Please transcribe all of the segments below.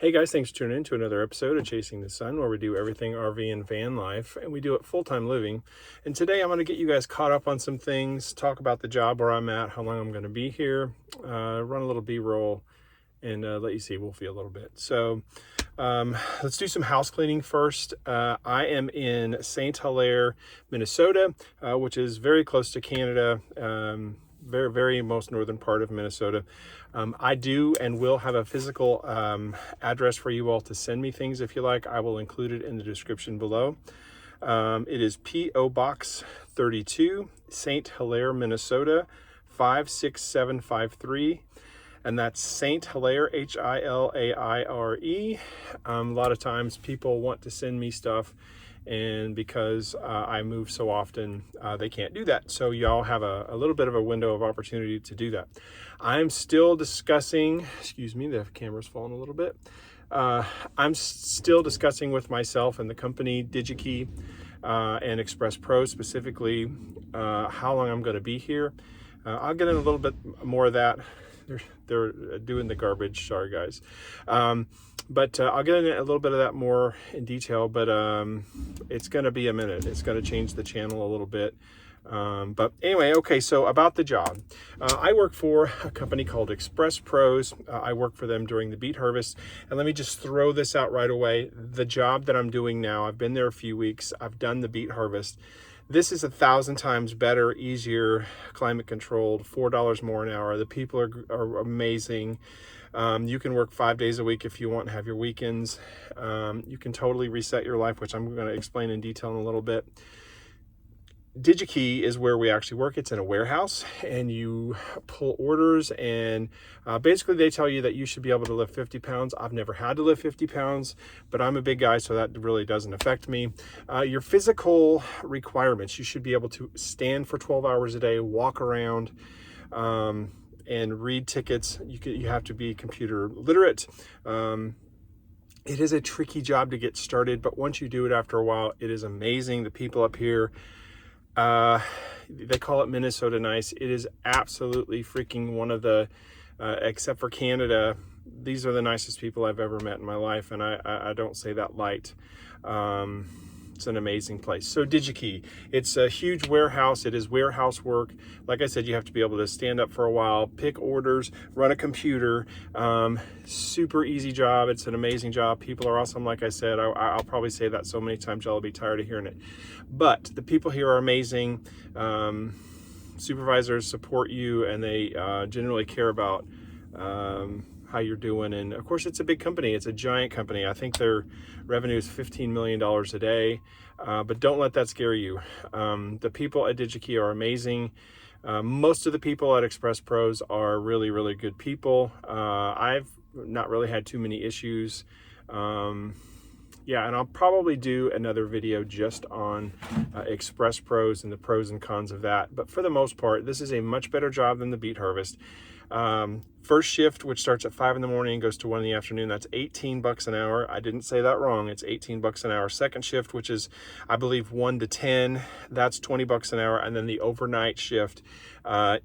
Hey guys, thanks for tuning in to another episode of Chasing the Sun, where we do everything RV and van life, and we do it full-time living. And today I'm going to get you guys caught up on some things, talk about the job where I'm at, how long I'm going to be here, run a little B-roll, and let you see Wolfie a little bit. So let's do some house cleaning first. I am in St. Hilaire, Minnesota, which is very close to Canada. Very most northern part of Minnesota. I do and will have a physical address for you all to send me things if you like. I will include it in the description below. It is P.O. Box 32, St. Hilaire, Minnesota 56753. And that's St. Hilaire, Hilaire. A lot of times people want to send me stuff, and because I move so often, they can't do that. So y'all have a little bit of a window of opportunity to do that. I'm still discussing, excuse me, the camera's falling a little bit. I'm still discussing with myself and the company DigiKey and Express Pro specifically how long I'm going to be here. I'll get in a little bit more of that. They're doing the garbage, sorry guys. But I'll get into a little bit of that more in detail, but it's going to be a minute. It's going to change the channel a little bit. But anyway, okay, so about the job. I work for a company called Express Pros. I work for them during the beet harvest. And let me just throw this out right away. The job that I'm doing now, I've been there a few weeks. I've done the beet harvest. This is 1,000 times better, easier, climate controlled, $4 more an hour. The people are amazing. You can work 5 days a week if you want and have your weekends. You can totally reset your life, which I'm going to explain in detail in a little bit. DigiKey is where we actually work. It's in a warehouse, and you pull orders, and basically they tell you that you should be able to lift 50 pounds. I've never had to lift 50 pounds, but I'm a big guy, so that really doesn't affect me. Your physical requirements, you should be able to stand for 12 hours a day, walk around, and read tickets. You have to be computer literate. It is a tricky job to get started, but once you do it after a while, it is amazing. The people up here, they call it Minnesota nice. It is absolutely freaking one of the, except for Canada, these are the nicest people I've ever met in my life, and I don't say that light. It's an amazing place. So DigiKey, it's a huge warehouse. It is warehouse work. Like I said, you have to be able to stand up for a while, pick orders, run a computer. Super easy job. It's an amazing job. People are awesome. Like I said, I'll probably say that so many times y'all will be tired of hearing it. But the people here are amazing. Supervisors support you, and they generally care about how you're doing. And of course, it's a big company. It's a giant company. I think their revenue is $15 million a day, but don't let that scare you. The people at DigiKey are amazing. Most of the people at Express Pros are really, really good people. I've not really had too many issues. Yeah, and I'll probably do another video just on Express Pros and the pros and cons of that. But for the most part, this is a much better job than the beet harvest. First shift, which starts at 5 in the morning and goes to 1 in the afternoon, that's $18 an hour. I didn't say that wrong. It's $18 an hour. Second shift, which is, I believe, 1 to 10, that's $20 an hour. And then the overnight shift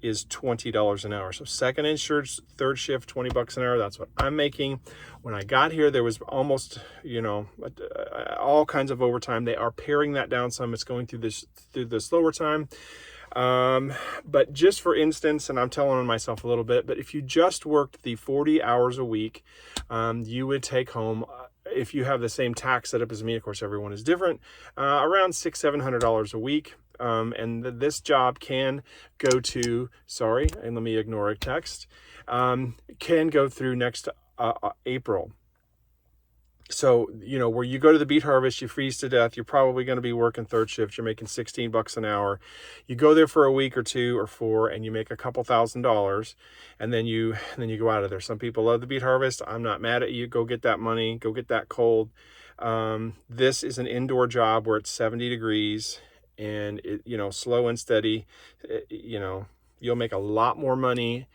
is $20 an hour. So second and third shift, $20 an hour. That's what I'm making. When I got here, there was almost, all kinds of overtime. They are paring that down some. It's going through the slower time. But just for instance, and I'm telling on myself a little bit, but if you just worked the 40 hours a week, you would take home, if you have the same tax setup as me, of course, everyone is different, around $600-700 a week. And this job can go to, sorry, and let me ignore a text, can go through next April. So, where you go to the beet harvest, you freeze to death, you're probably going to be working third shift. You're making $16 an hour. You go there for a week or 2 or 4, and you make a couple $1,000s, and then you go out of there. Some people love the beet harvest. I'm not mad at you. Go get that money. Go get that cold. This is an indoor job where it's 70 degrees, and slow and steady. You'll make a lot more money.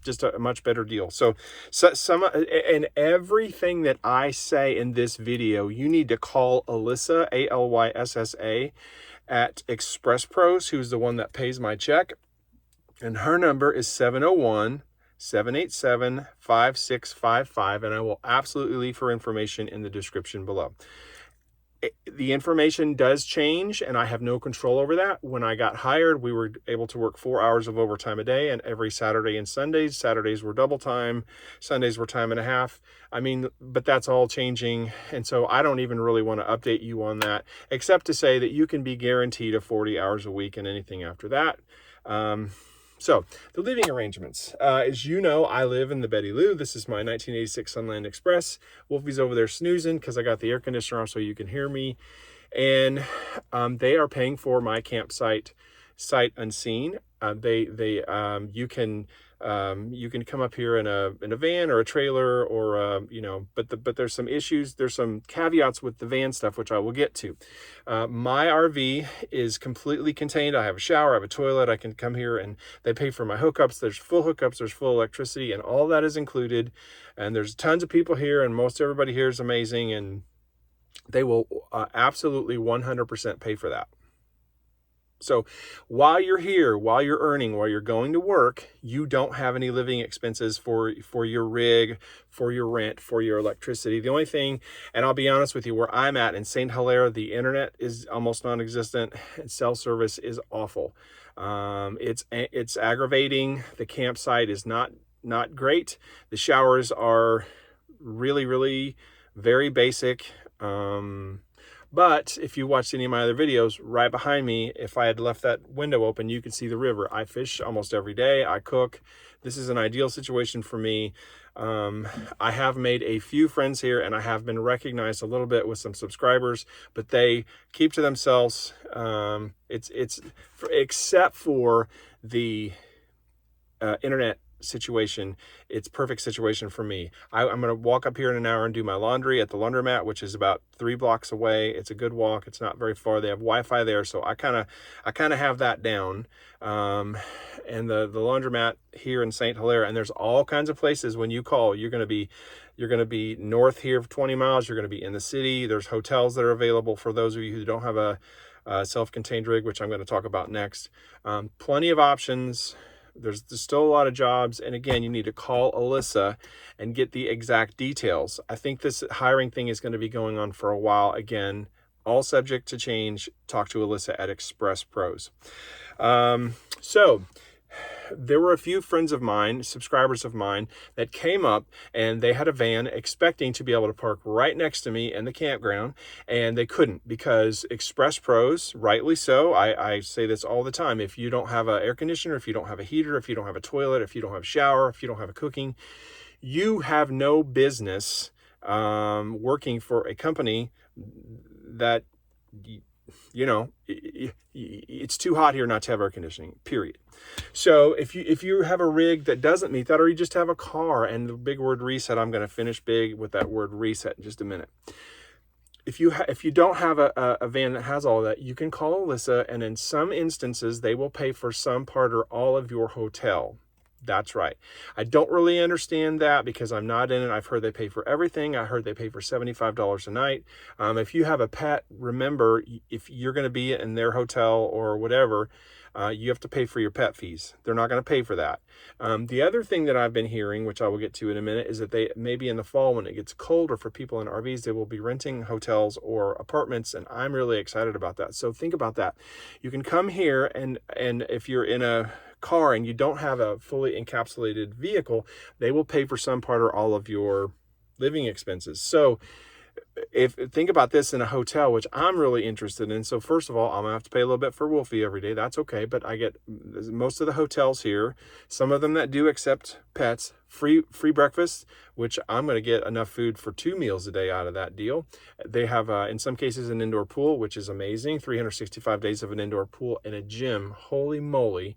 Just a much better deal. So some, and everything that I say in this video, you need to call Alyssa, Alyssa, at Express Pros, who's the one that pays my check. And her number is 701 787-5655, and I will absolutely leave her information in the description below. The information does change, and I have no control over that. When I got hired, we were able to work 4 hours of overtime a day, and every Saturday and Sundays. Saturdays were double time, Sundays were time and a half. I mean, but that's all changing, and so I don't even really want to update you on that, except to say that you can be guaranteed a 40 hours a week, and anything after that. So the living arrangements, as you know, I live in the Betty Lou. This is my 1986 Sunland Express. Wolfie's over there snoozing because I got the air conditioner off so you can hear me. And they are paying for my campsite sight unseen. You can come up here in a van or a trailer, or but there's some issues. There's some caveats with the van stuff, which I will get to. My RV is completely contained. I have a shower, I have a toilet. I can come here, and they pay for my hookups. There's full hookups, there's full electricity, and all that is included. And there's tons of people here, and most everybody here is amazing, and they will absolutely 100% pay for that. So while you're here, while you're earning, while you're going to work, you don't have any living expenses for your rig, for your rent, for your electricity. The only thing, and I'll be honest with you, where I'm at in St. Hilaire, the internet is almost non-existent, and cell service is awful. It's aggravating. The campsite is not great. The showers are really very basic. But if you watched any of my other videos, right behind me, if I had left that window open, you could see the river. I fish almost every day. I cook. This is an ideal situation for me. I have made a few friends here, and I have been recognized a little bit with some subscribers, but they keep to themselves. Except for the internet situation, it's perfect situation for me. I'm going to walk up here in an hour and do my laundry at the laundromat, which is about 3 blocks away. It's a good walk. It's not very far. They have Wi-Fi there, so I kind of have that down. And the laundromat here in St. Hilaire, and there's all kinds of places. When you call, you're going to be north here for 20 miles. You're going to be in the city. There's hotels that are available for those of you who don't have a self-contained rig, which I'm going to talk about next. Plenty of options. There's still a lot of jobs, and again, you need to call Alyssa and get the exact details. I think this hiring thing is going to be going on for a while. Again, all subject to change. Talk to Alyssa at Express Pros. So there were a few friends of mine, subscribers of mine, that came up, and they had a van expecting to be able to park right next to me in the campground, and they couldn't because Express Pros, rightly so, I say this all the time, if you don't have an air conditioner, if you don't have a heater, if you don't have a toilet, if you don't have a shower, if you don't have a cooking, you have no business working for a company that, it's too hot here not to have air conditioning, period. So if you have a rig that doesn't meet that, or you just have a car, and the big word reset, I'm going to finish big with that word reset in just a minute. If you don't have a van that has all of that, you can call Alyssa, and in some instances, they will pay for some part or all of your hotel. That's right. I don't really understand that because I'm not in it. I've heard they pay for everything. I heard they pay for $75 a night. If you have a pet, remember, if you're going to be in their hotel or whatever, you have to pay for your pet fees. They're not going to pay for that. The other thing that I've been hearing, which I will get to in a minute, is that they maybe in the fall when it gets colder for people in RVs, they will be renting hotels or apartments, and I'm really excited about that. So think about that. You can come here, and if you're in a car and you don't have a fully encapsulated vehicle, they will pay for some part or all of your living expenses. So think about this in a hotel, which I'm really interested in. So first of all, I'm gonna have to pay a little bit for Wolfie every day. That's okay, but I get most of the hotels here, some of them that do accept pets, free breakfast, which I'm going to get enough food for 2 meals a day out of that deal. They have in some cases an indoor pool, which is amazing. 365 days of an indoor pool and a gym. Holy moly.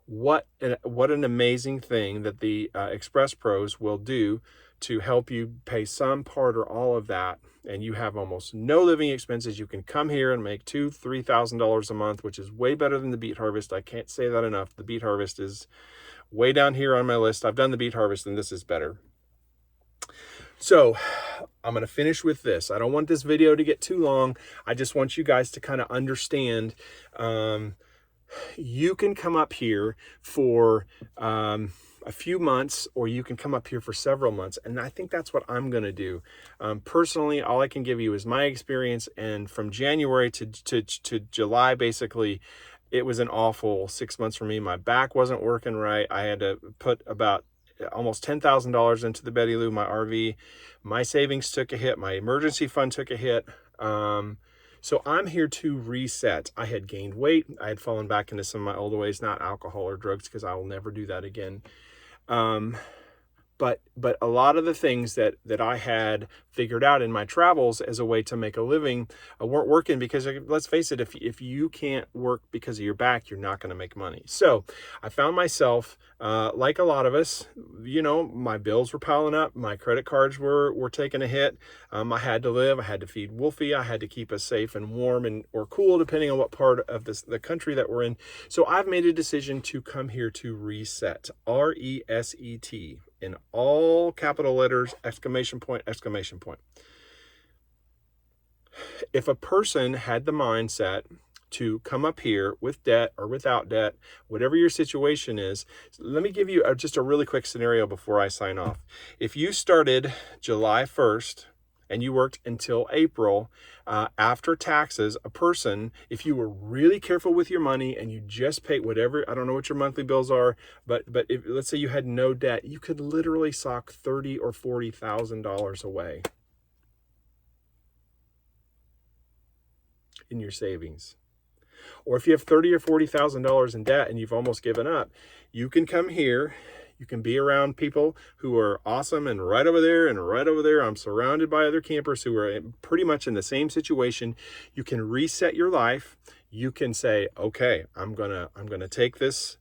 What an amazing thing that the Express Pros will do to help you pay some part or all of that, and you have almost no living expenses. You can come here and make $2,000-$3,000 a month, which is way better than the Beet Harvest. I can't say that enough. The Beet Harvest is way down here on my list. I've done the Beet Harvest, and this is better. So I'm going to finish with this. I don't want this video to get too long. I just want you guys to kind of understand, you can come up here for a few months, or you can come up here for several months. And I think that's what I'm going to do. Personally, all I can give you is my experience. And from January to July, basically, it was an awful 6 months for me. My back wasn't working right. I had to put about almost $10,000 into the Betty Lou, my RV. My savings took a hit. My emergency fund took a hit. So I'm here to reset. I had gained weight. I had fallen back into some of my old ways, not alcohol or drugs, because I will never do that again. But a lot of the things that I had figured out in my travels as a way to make a living weren't working, because let's face it, if you can't work because of your back, you're not going to make money. So I found myself, like a lot of us, my bills were piling up. My credit cards were taking a hit. I had to live. I had to feed Wolfie. I had to keep us safe and warm or cool, depending on what part of the country that we're in. So I've made a decision to come here to reset. RESET. In all capital letters, exclamation point, exclamation point. If a person had the mindset to come up here with debt or without debt, whatever your situation is, let me give you just a really quick scenario before I sign off. If you started July 1st and you worked until April, after taxes, a person, if you were really careful with your money and you just paid whatever, I don't know what your monthly bills are, but if, let's say you had no debt, you could literally sock $30,000 or $40,000 away in your savings. Or if you have $30,000 or $40,000 in debt and you've almost given up, you can come here. You can be around people who are awesome, and right over there and right over there, I'm surrounded by other campers who are pretty much in the same situation. You can reset your life. You can say, okay, I'm gonna take these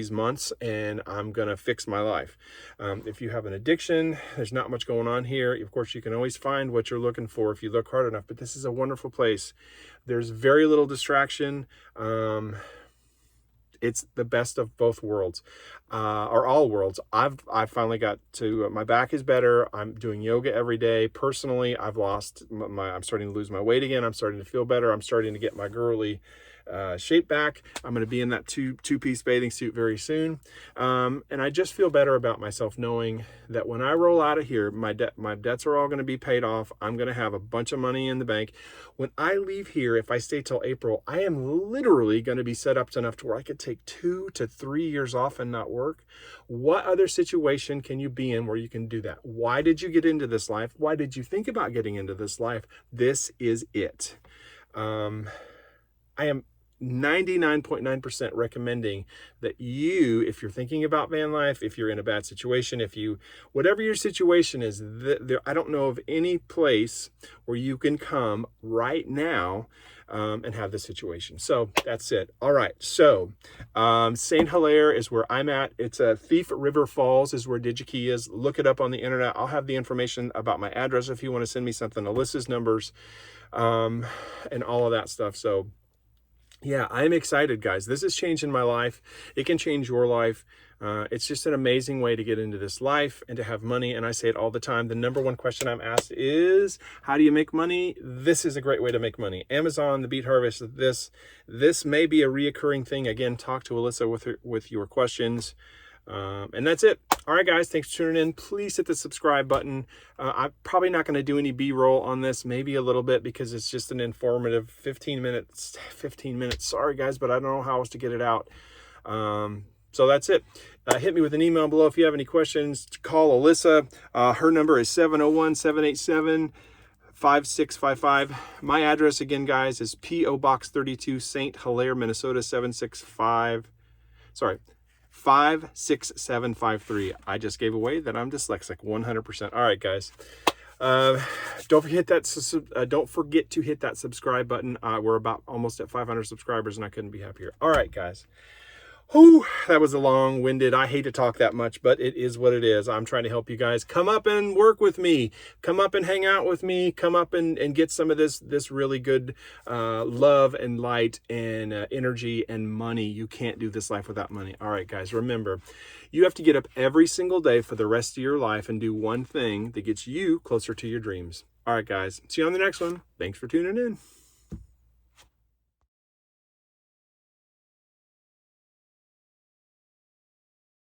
months and I'm gonna fix my life. If you have an addiction, there's not much going on here. Of course, you can always find what you're looking for if you look hard enough, but this is a wonderful place. There's very little distraction. It's the best of both worlds, or all worlds. I've finally got to, my back is better. I'm doing yoga every day. Personally, I'm starting to lose my weight again. I'm starting to feel better. I'm starting to get my girly shape back. I'm going to be in that two-piece bathing suit very soon. And I just feel better about myself knowing that when I roll out of here, my debts are all going to be paid off. I'm going to have a bunch of money in the bank. When I leave here, if I stay till April, I am literally going to be set up enough to where I could take 2 to 3 years off and not work. What other situation can you be in where you can do that? Why did you get into this life? Why did you think about getting into this life? This is it. I am 99.9% recommending that you, if you're thinking about van life, if you're in a bad situation, whatever your situation is, I don't know of any place where you can come right now and have this situation. So that's it. All right. So St. Hilaire is where I'm at. It's Thief River Falls is where DigiKey is. Look it up on the internet. I'll have the information about my address if you want to send me something, Alyssa's numbers, and all of that stuff. So yeah, I'm excited, guys. This is changing my life. It can change your life. It's just an amazing way to get into this life and to have money. And I say it all the time. The number one question I'm asked is, how do you make money? This is a great way to make money. Amazon, the Beet Harvest, this may be a reoccurring thing. Again, talk to Alyssa with your questions. And that's it. All right, guys, thanks for tuning in. Please hit the subscribe button. I'm probably not going to do any B-roll on this, maybe a little bit, because it's just an informative 15 minutes. Sorry, guys, but I don't know how else to get it out. So that's it. Hit me with an email below if you have any questions. Call Alyssa. Her number is 701-787-5655. My address, again, guys, is P.O. Box 32, St. Hilaire, Minnesota, 56753. I just gave away that I'm dyslexic 100%. All right, guys. Don't forget to hit that subscribe button. We're about almost at 500 subscribers, and I couldn't be happier. All right, guys. Whew, that was a long-winded. I hate to talk that much, but it is what it is. I'm trying to help you guys. Come up and work with me. Come up and hang out with me. Come up and get some of this really good love and light and energy and money. You can't do this life without money. All right, guys, remember, you have to get up every single day for the rest of your life and do one thing that gets you closer to your dreams. All right, guys. See you on the next one. Thanks for tuning in.